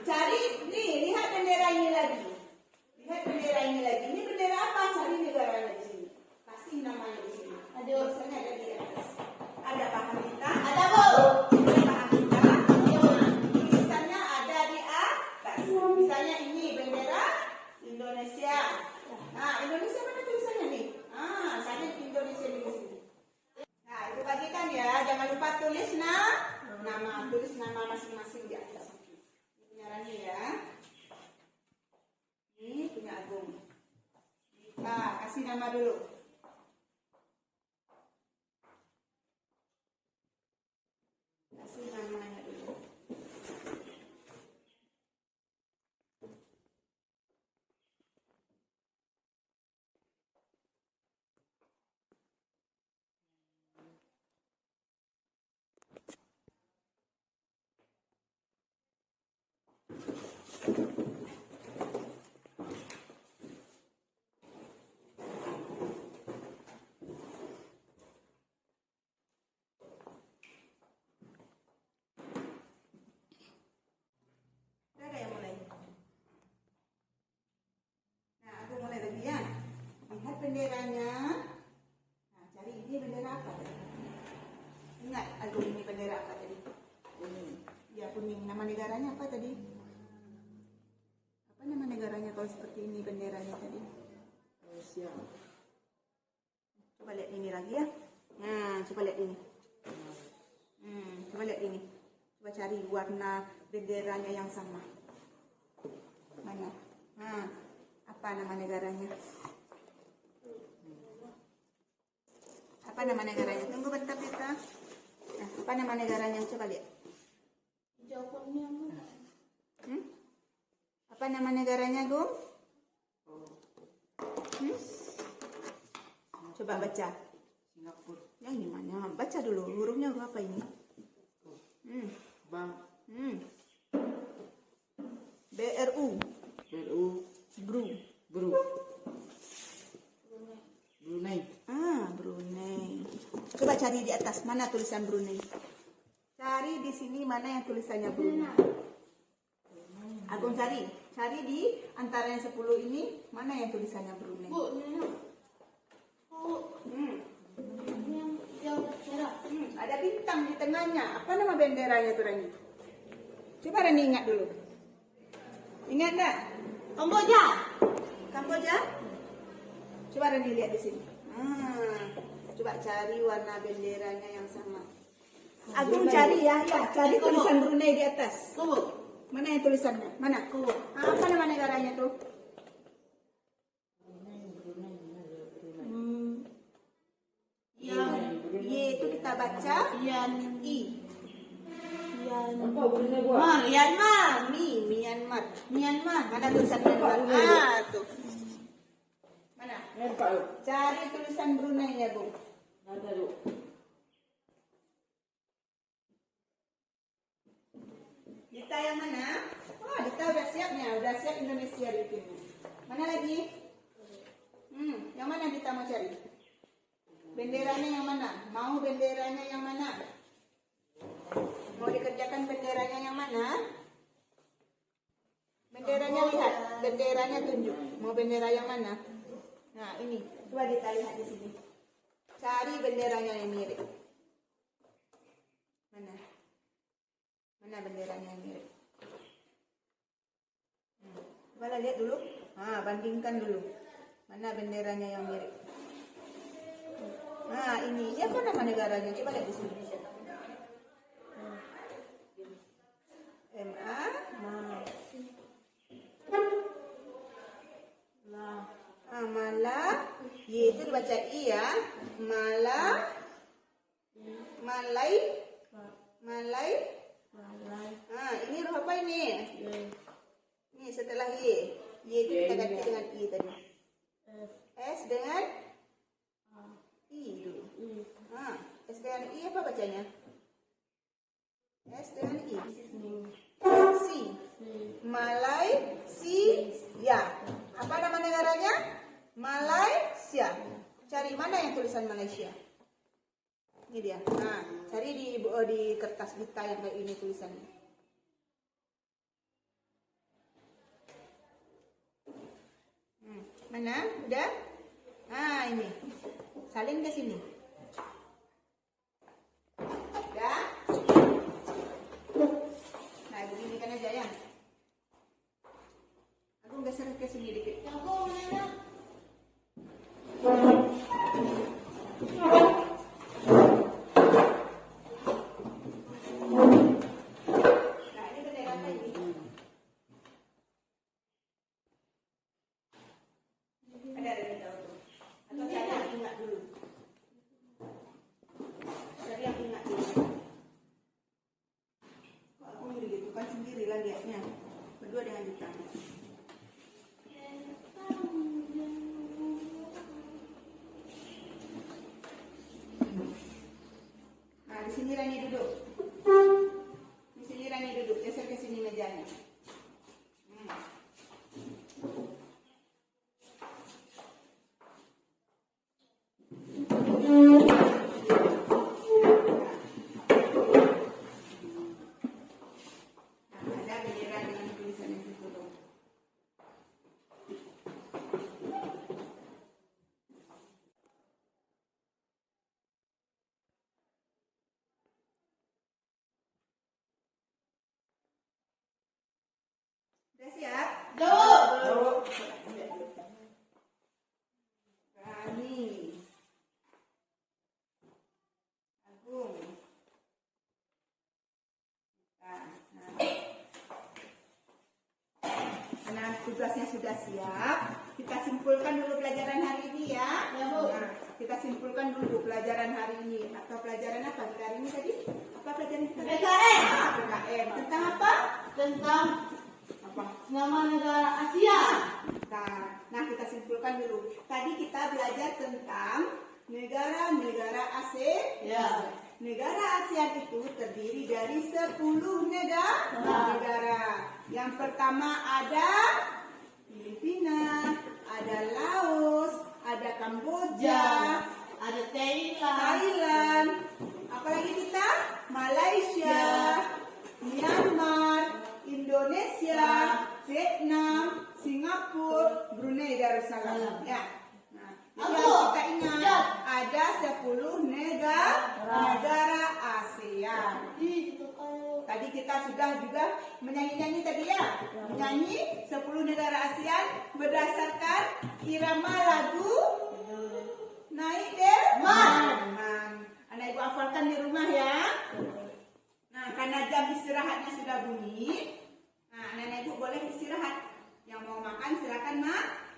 Cari nih, lihat bendera ini lagi. Lihat bendera ini lagi. Ini bendera apa? Cari negaranya di sini. Kasih namanya di sini. Ada tulisannya ada di atas. Ada paham kita? Ada, Bu. Ada paham kita? Tulisannya ada di atas. Misalnya ini bendera Indonesia. Nah, Indonesia mana tulisannya nih? Saya Indonesia di sini. Nah, itu bagikan ya. Jangan lupa tulis nama. Tulis nama masing-masing di atas. Ini punya Rani ya. Ini punya Agung. Kasih nama dulu. Kasih namanya dulu. Ada yang mulai. Nah, aku mulai lagi ya. Lihat benderanya. Nah, cari ini bendera apa tadi? Ingat, Agung, ini bendera apa tadi? Kuning. Ya, kuning. Nama negaranya apa tadi? Apa nama negaranya kalau seperti ini benderanya tadi? Malaysia. Coba lihat ini lagi ya. Nah, coba lihat ini. Coba lihat ini. Coba cari warna benderanya yang sama. Mana? Apa nama negaranya? Apa nama negaranya? Tunggu bentar kita. Nah, apa nama negaranya? Coba lihat. Hijau kuning. Apa nama negaranya, Gung? Coba baca. Singapura. Yang di mana? Baca dulu. Hurufnya huruf apa ini? Bang. BRU. Peru. Brunei. Brunei. Coba cari di atas. Mana tulisan Brunei? Cari di sini mana yang tulisannya Brunei. Agung cari. Cari di antara yang 10 ini mana yang tulisannya Brunei. Bu, ini. Bu. Ini yang merah. Ada bintang di tengahnya. Apa nama benderanya tuh, Rani? Coba Rani ingat dulu. Ingat enggak? Kamboja. Kamboja? Coba Rani lihat di sini. Coba cari warna benderanya yang sama. Agung cari ya, cari tulisan Brunei di atas. Bu. Mana yang tulisannya? Mana? Apa nama negaranya tuh? Yang Y itu kita baca I. Apa Brunei gua? Myanmar. Myanmar. Myanmar. Mana tulisan Myanmar? Ah, tuh. Mana? Cari tulisan Brunei ya, Bu. Dita yang mana? Oh, Dita udah siapnya. Udah siap Indonesia bikin. Mana lagi? Yang mana Dita mau cari? Benderanya yang mana? Mau benderanya yang mana? Mau dikerjakan benderanya yang mana? Benderanya lihat, benderanya tunjuk. Mau bendera yang mana? Nah, ini. Coba Dita lihat di sini. Cari benderanya yang mirip. Mana? Mana benderanya yang mirip? Coba lihat dulu. Bandingkan dulu. Mana benderanya yang mirip? Nah, ini siapa nama negaranya? Coba lihat di sini. MA Mala, Y itu dibaca I ya. Malai. Ini huruf apa ini? Ini setelah Y. Y itu kita ganti dengan I tadi. S dengan I dulu. S dengan I apa bacanya? S dengan I. Si. Malaysia. Apa nama negaranya? Malaysia. Cari mana yang tulisan Malaysia? Ini dia. Nah, cari di kertas Dita yang kayak ini tulisannya. Mana? Udah? Ini. Salin ke sini. Udah? Nah, beginikan aja ya. Aku geser ke sini dikit. Berdua dengan Dita. Nah, di sini Rani duduk. Di sini Rani duduk. Geser ke sini mejanya. Udah siap? Belum. Rani. Agung. Karena tugasnya sudah siap, kita simpulkan dulu pelajaran hari ini ya. Nah, kita simpulkan dulu pelajaran hari ini. Atau pelajaran apa kita hari ini tadi? Apa pelajaran kita? PKM. PKM. Tentang apa? Tentang nama negara Asia. Nah, kita simpulkan dulu. Tadi kita belajar tentang negara-negara ASEAN. Ya. Negara ASEAN itu terdiri dari 10 negara. Yang pertama ada Filipina, ada Laos, ada Kamboja, Ada Thailand. Thailand, apalagi kita? Malaysia, Myanmar, Indonesia, Vietnam, Singapura, Brunei Darussalam. Ya. Nah, jadi harus kita ingat ada 10 negara ASEAN. Tadi kita sudah juga menyanyi-nyanyi tadi ya. Menyanyi 10 negara ASEAN berdasarkan irama lagu Naik Delman. Anak ibu hafalkan di rumah ya. Nah, karena jam istirahatnya sudah bunyi, nah anak ibu boleh istirahat. Yang mau makan silakan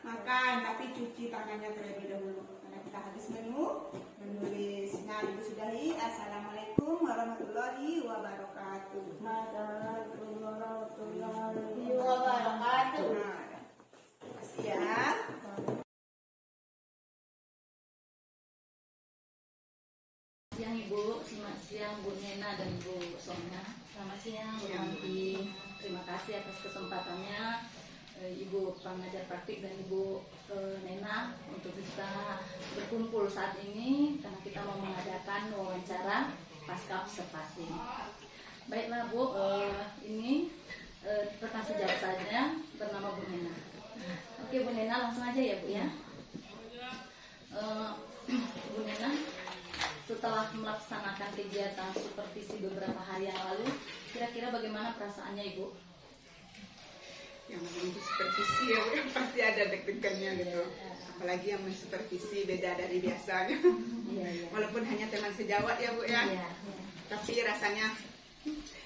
makan, tapi cuci tangannya terlebih dahulu. Karena kita habis menulis. Nah, ibu sudahi. Assalamualaikum warahmatullahi wabarakatuh. Wabarakatuh. Nah, makasih ya. Siang Ibu, selamat siang Bu Nena dan Bu Sonia. Selamat siang Bu Nanti. Terima kasih atas kesempatannya Ibu pengajar praktik dan Ibu Nena untuk bisa berkumpul saat ini karena kita mau mengadakan wawancara pasca observasi. Baiklah Bu, ini rekan sejawat saya bernama Bu Nena. Oke Bu Nena, langsung aja ya Bu ya. Bu Nena, setelah melaksanakan kegiatan supervisi beberapa hari yang lalu, kira-kira bagaimana perasaannya Ibu? Yang namanya supervisi ya, udah pasti ada deg-degannya gitu. Apalagi yang supervisi beda dari biasanya. Iya. Walaupun hanya teman sejawat ya Bu ya. Iya. Tapi rasanya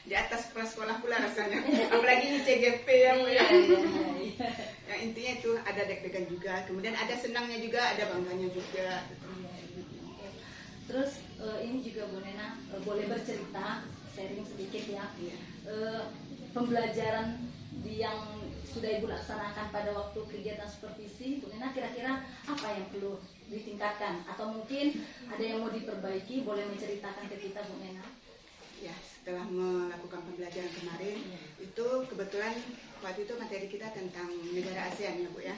di atas kepala sekolah pula rasanya. Apalagi ini CGP ya Bu ya. Iya. Yang intinya itu ada deg-degan juga. Kemudian ada senangnya juga, ada bangganya juga. Terus ini juga Bu Nena boleh bercerita, sharing sedikit ya. Pembelajaran yang sudah Ibu laksanakan pada waktu kegiatan supervisi, Bu Nena kira-kira apa yang perlu ditingkatkan atau mungkin ada yang mau diperbaiki, boleh menceritakan ke kita Bu Nena? Ya, setelah melakukan pembelajaran kemarin, itu kebetulan waktu itu materi kita tentang negara ASEAN ya Bu ya.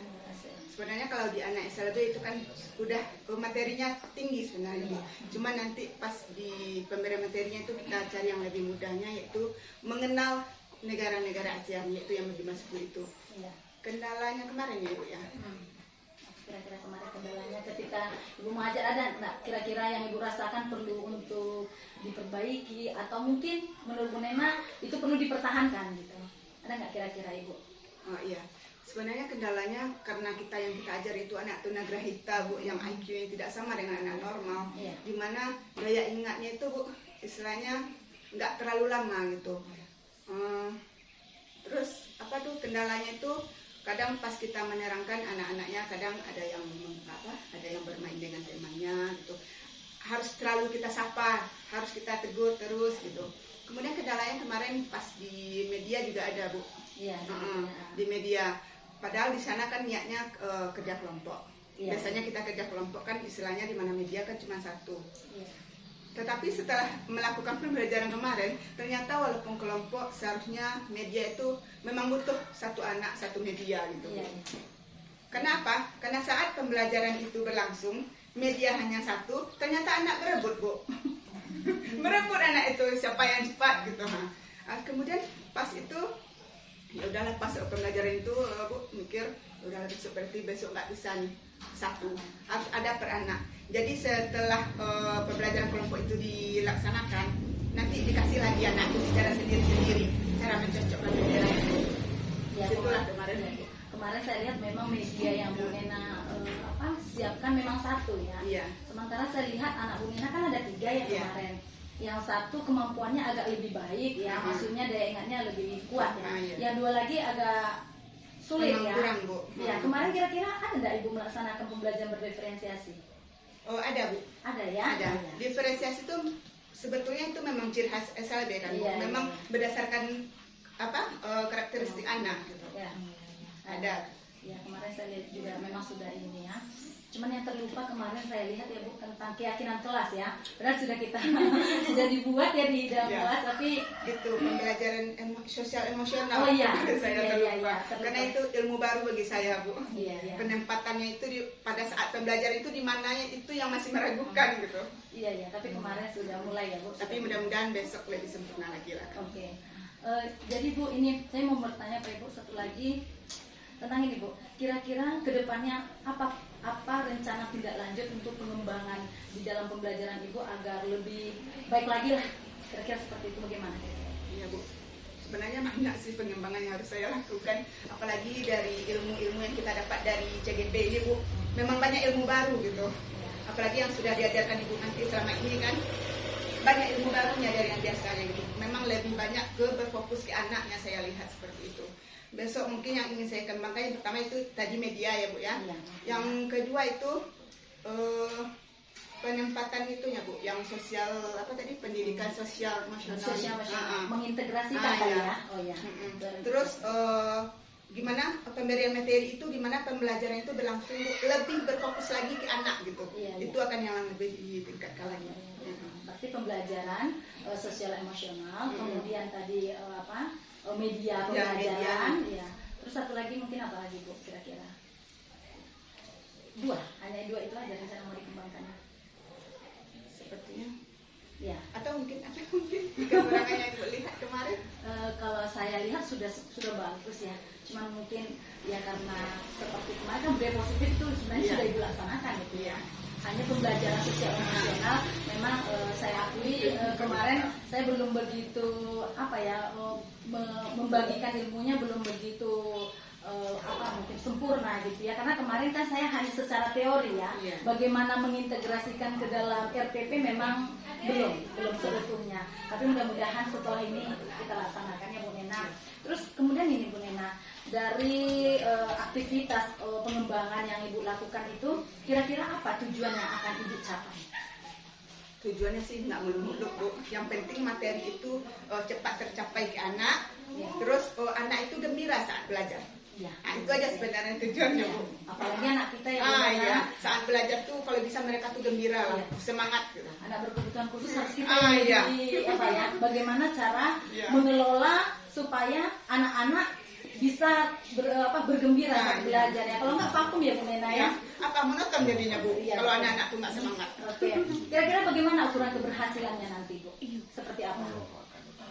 Sebenarnya kalau di anak SLB itu kan udah materinya tinggi sebenarnya. Cuma nanti pas di pemberian materinya itu kita cari yang lebih mudahnya, yaitu mengenal negara-negara ASEAN, yaitu yang lebih masuk itu. Iya. Kendalanya kemarin ya Bu ya. Kira-kira kemarin kendalanya ketika Ibu mengajar ada enggak kira-kira yang Ibu rasakan perlu untuk diperbaiki atau mungkin menurut Bu Nena itu perlu dipertahankan gitu? Ada nggak kira-kira Ibu? Oh iya. Sebenarnya kendalanya karena yang kita ajar itu anak tunagrahita Bu, yang IQ-nya tidak sama dengan anak normal. Iya. Dimana daya ingatnya itu Bu, istilahnya nggak terlalu lama gitu. Terus apa tuh kendalanya itu kadang pas kita menerangkan anak-anaknya kadang ada yang bermain dengan temannya gitu. Harus terlalu kita sapa, harus kita tegur terus gitu. Kemudian kendalanya kemarin pas di media juga ada Bu. Iya. Di media. Padahal di sana kan niatnya kerja kelompok. Iya. Biasanya kita kerja kelompok kan istilahnya di mana media kan cuma satu. Iya. Tetapi setelah melakukan pembelajaran kemarin, ternyata walaupun kelompok seharusnya media itu memang butuh satu anak, satu media gitu. Iya. Kenapa? Karena saat pembelajaran itu berlangsung, media hanya satu, ternyata anak berebut Bu. Berebut anak itu siapa yang cepat gitu. Kemudian pas itu ya udahlah pas pembelajaran itu Bu mikir udah seperti besok nggak bisa nih satu, harus ada per anak. Jadi setelah pembelajaran kelompok itu dilaksanakan, nanti dikasih lagi anak itu secara sendiri-sendiri cara mencocokkan bendera itu. Ya, Itulah kemarin. Kemarin saya lihat memang media yang Bu Nena siapkan memang satu ya. Iya. Sementara saya lihat anak Bu Nena kan ada 3 ya kemarin. Yang satu kemampuannya agak lebih baik ya, maksudnya daya ingatnya lebih kuat ya. Iya. Yang 2 lagi agak sulit Memang ya. kurang, Bu. Ya, kemarin kira-kira ada nggak Ibu melaksanakan pembelajaran berdiferensiasi? Oh ada Bu. Ada ya? Ada. Diferensiasi itu sebetulnya itu memang ciri khas SLB kan Bu. Iya, Memang iya. berdasarkan karakteristik anak gitu. Ya. Ada. Ya, kemarin saya lihat juga memang sudah ini ya. Cuman yang terlupa kemarin saya lihat ya Bu tentang keyakinan kelas ya. Padahal sudah kita sudah dibuat ya di dalam Ya. kelas, tapi Itu pembelajaran sosial emosional. Oh, iya. Saya Iya, terlupa. iya, terlupa. Karena itu ilmu baru bagi saya Bu. Iya, iya. Penempatannya itu pada saat pembelajaran itu di mananya itu yang masih meragukan gitu. Iya ya, tapi kemarin sudah mulai ya Bu. Tapi mudah-mudahan besok lebih sempurna lagi lah. Oke. Jadi Bu, ini saya mau bertanya Pak Ibu satu lagi tentang ini Bu. Kira-kira kedepannya apa rencana tindak lanjut untuk pengembangan di dalam pembelajaran Ibu agar lebih baik lagi lah? Kira-kira seperti itu bagaimana? Iya Bu. Sebenarnya banyak sih pengembangan yang harus saya lakukan. Apalagi dari ilmu-ilmu yang kita dapat dari CGP ini Bu. Memang banyak ilmu baru gitu. Apalagi yang sudah diajarkan Ibu nanti selama ini kan. Banyak ilmu barunya dari yang biasanya gitu. Memang lebih banyak berfokus ke anaknya saya lihat seperti itu. Besok mungkin yang ingin saya kembangkan yang pertama itu tadi media ya Bu ya. Iya. Yang kedua itu penempatan itunya Bu, yang sosial apa tadi, pendidikan sosial emosional. Sosial Ah, ah. mengintegrasikan Ah, kali iya. ya. Oh ya. Terus gimana pemberian materi itu, gimana pembelajaran itu berlangsung lebih berfokus lagi ke anak gitu. Iya, Itu akan yang lebih ditingkatkan lagi. Berarti pembelajaran sosial emosional, kemudian tadi media Ya, pembelajaran, ya. Terus satu lagi mungkin apa lagi Bu kira-kira? Hanya dua itu aja rencana mau dikembangkannya. Sepertinya. Ya. Atau mungkin kekurangannya yang Ibu lihat kemarin. Kalau saya lihat sudah bagus ya. Cuman mungkin ya karena seperti kemarin kan budaya positif itu sebenarnya Iya. sudah dilaksanakan gitu ya. Iya. Hanya pembelajaran sosial emosional memang saya akui kemarin saya belum begitu membagikan ilmunya belum begitu mungkin sempurna gitu ya, karena kemarin kan saya hanya secara teori ya. Iya. Bagaimana mengintegrasikan ke dalam RPP memang belum seutuhnya, tapi mudah-mudahan setelah ini kita laksanakan ya Bu Nena. Terus kemudian ini Bu Nena, dari aktivitas pengembangan yang Ibu lakukan itu kira-kira apa tujuan yang akan Ibu capai? Tujuannya sih nggak muluk-muluk Bu, yang penting materi itu cepat tercapai ke anak. Ya. Terus anak itu gembira saat belajar. Ya. Nah, itu aja sebenarnya tujuannya Ya. Bu. Apalagi anak kita yang Iya, saat belajar tuh kalau bisa mereka tuh gembira lah, Iya. semangat gitu. anak berkebutuhan khusus harus kita Iya. bagaimana cara Iya. mengelola supaya anak-anak bisa bergembira saat belajar ya. Kalau nggak vakum ya Bu Nena ya. Apa monoton jadinya Bu, Iya, kalau betul. anak-anak tuh nggak semangat. Oke. Kira-kira bagaimana ukuran keberhasilannya nanti Bu? Seperti apa?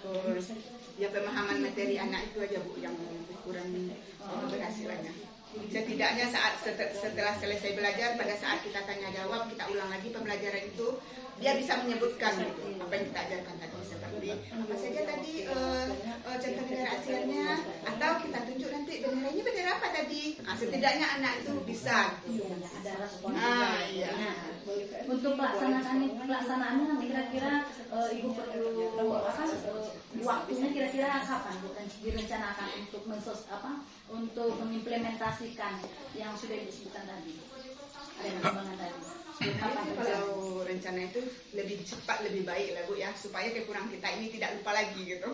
Terus ya pemahaman materi anak itu aja Bu yang kurang keberhasilannya. Setidaknya setelah selesai belajar, pada saat kita tanya jawab, kita ulang lagi pembelajaran itu, dia bisa menyebutkan gitu, apa yang kita ajarkan tadi, seperti apa saja tadi contoh negara ASEAN-nya, atau kita tunjuk nanti benderanya bendera apa tadi. Nah, setidaknya anak itu bisa gitu. Iya, ada respon. Iya. Nah, untuk pelaksanaannya nanti kira-kira Ibu perlu waktunya kira-kira kapan Bu direncanakan untuk mengimplementasikan yang sudah disebutkan tadi? Ada pengembangan tadi. Kapan Kalau rencana itu lebih cepat lebih baik lah Bu ya, supaya kekurangan kita ini tidak lupa lagi gitu.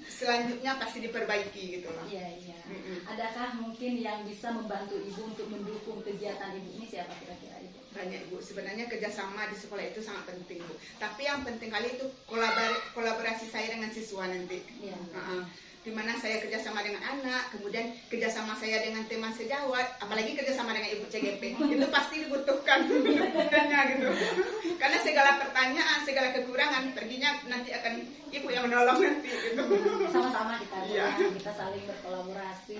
Selanjutnya pasti diperbaiki gitu lah. Iya. Adakah mungkin yang bisa membantu Ibu untuk mendukung kegiatan Ibu ini, siapa kira-kira Ibu? Banyak Bu, sebenarnya kerjasama di sekolah itu sangat penting Bu. Tapi yang penting kali itu kolaborasi saya dengan siswa nanti. Iya. Dimana saya kerjasama dengan anak, kemudian kerjasama saya dengan teman sejawat, apalagi kerjasama dengan ibu CGP, itu pasti dibutuhkan sebenarnya gitu. Karena segala pertanyaan, segala kekurangan, perginya nanti akan ibu yang menolong nanti gitu. Sama-sama kita Iya. kita saling berkolaborasi,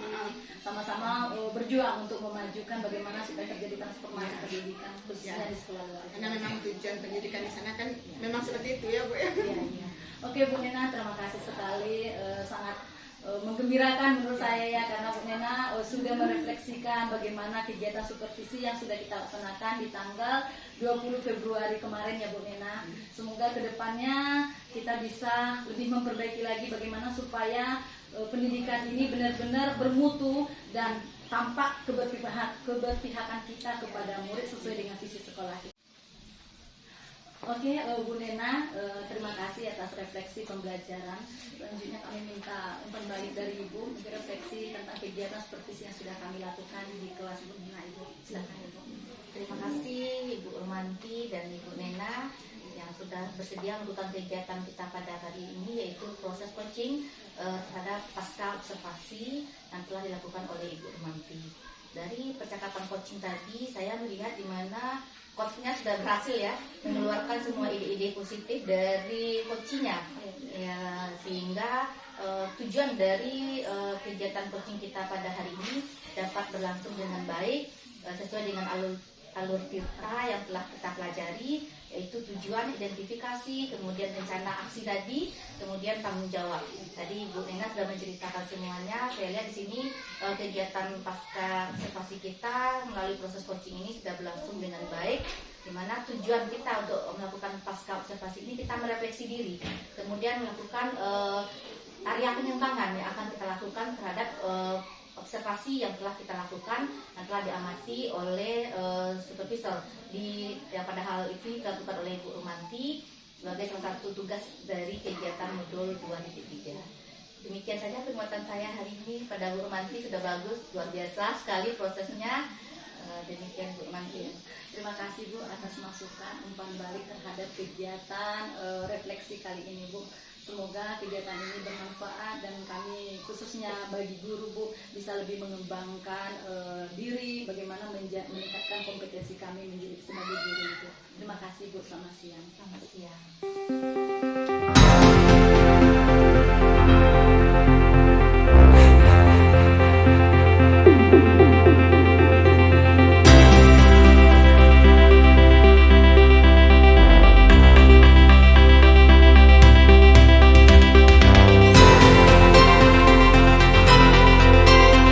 sama-sama berjuang untuk memajukan bagaimana supaya terjadi transformasi pendidikan khususnya di sekolah luar. Karena memang tujuan pendidikan di sana kan memang seperti itu ya Bu ya. Iya. Oke Bu Nena, terima kasih sekali, sangat menggembirakan menurut saya ya, karena Bu Nena sudah merefleksikan bagaimana kegiatan supervisi yang sudah kita laksanakan di tanggal 20 Februari kemarin ya Bu Nena. Semoga kedepannya kita bisa lebih memperbaiki lagi bagaimana supaya pendidikan ini benar-benar bermutu dan tampak keberpihakan kita kepada murid sesuai dengan visi sekolah kita. Oke, Bu Nena, terima kasih atas refleksi pembelajaran. Selanjutnya kami minta umpan balik dari Ibu, refleksi tentang kegiatan supervisi yang sudah kami lakukan di kelas Bu Nena. Ibu, silakan Ibu. Terima kasih Ibu Romanti dan Ibu Nena yang sudah bersedia melakukan kegiatan kita pada hari ini, yaitu proses coaching terhadap pasca observasi yang telah dilakukan oleh Ibu Romanti. Dari percakapan coaching tadi, saya melihat di mana coachnya sudah berhasil ya mengeluarkan semua ide-ide positif dari coachingnya, ya, sehingga tujuan dari kegiatan coaching kita pada hari ini dapat berlangsung dengan baik sesuai dengan alur kita yang telah kita pelajari, yaitu tujuan, identifikasi, kemudian rencana aksi tadi, kemudian tanggung jawab. Tadi Bu Nena sudah menceritakan semuanya. Saya lihat di sini kegiatan pasca observasi kita melalui proses coaching ini sudah berlangsung dengan baik, di mana tujuan kita untuk melakukan pasca observasi ini kita merefleksi diri, kemudian melakukan area pengembangan yang akan kita lakukan terhadap observasi yang telah kita lakukan dan telah diamati oleh supervisor yang pada hal itu dilakukan oleh Ibu Rumanti sebagai salah satu tugas dari kegiatan modul 2.3. Demikian saja penguatan saya hari ini pada Bu Rumanti, sudah bagus, luar biasa sekali prosesnya. Demikian Bu Rumanti. Terima kasih Bu atas masukan umpan balik terhadap kegiatan refleksi kali ini Bu. Semoga kegiatan ini bermanfaat dan kami khususnya bagi guru Bu bisa lebih mengembangkan diri, bagaimana meningkatkan kompetensi kami menjadi sebagai guru Bu. Terima kasih Bu, selamat siang. Selamat siang.